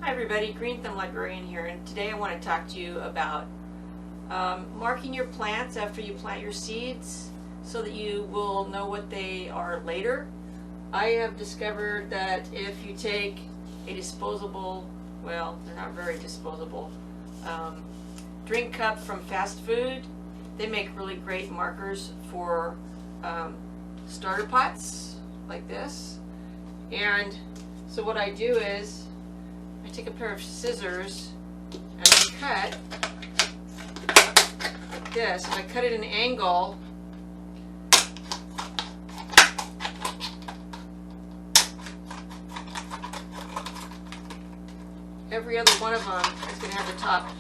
Hi everybody, Green Thumb Librarian here, and today I want to talk to you about marking your plants after you plant your seeds so that you will know what they are later. I have discovered that if you take a disposable, well, they're not very disposable, drink cup from fast food, they make really great markers for starter pots like this. And so what I do is I take a pair of scissors and I cut like this, and I cut it at an angle every other one of them is going to have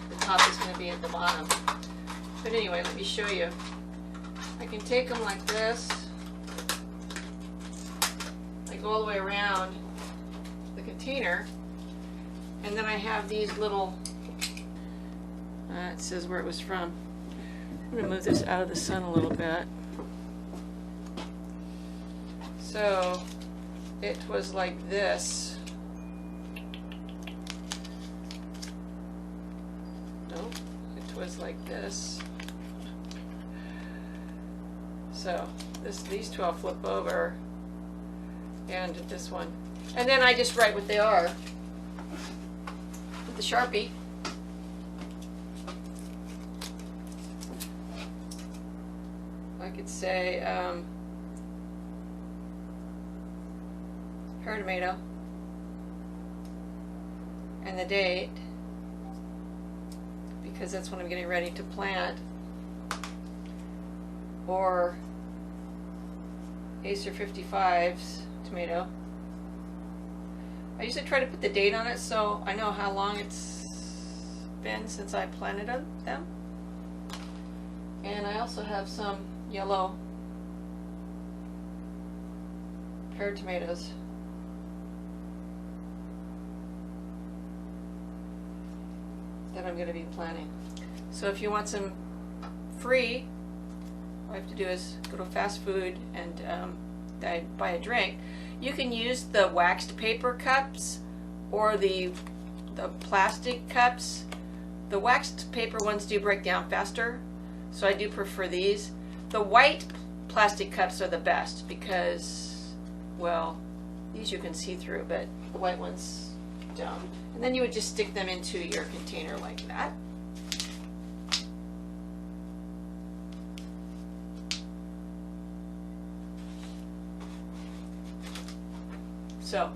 the top is going to be at the bottom. But anyway, let me show you. I can take them like this. I go all the way around the container, and then I have these little, it says where it was from. I'm going to move this out of the sun a little bit. So it was like this. No, it was like this. So these two I'll flip over, and this one. And then I just write what they are with the Sharpie. I could say pear tomato and the date, because that's when I'm getting ready to plant, or Acer 55's tomato. I usually try to put the date on it so I know how long it's been since I planted them. And I also have some yellow pear tomatoes. That I'm going to be planting. So if you want some free, all you have to do is go to fast food and buy a drink. You can use the waxed paper cups or the plastic cups. The waxed paper ones do break down faster, so I do prefer these. The white plastic cups are the best because, well, these you can see through, but the white ones don't. And then you would just stick them into your container like that. So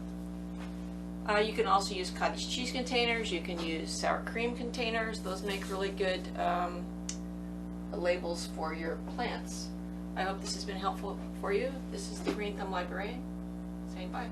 you can also use cottage cheese containers. You can use sour cream containers. Those make really good labels for your plants. I hope this has been helpful for you. This is the Green Thumb Librarian saying bye.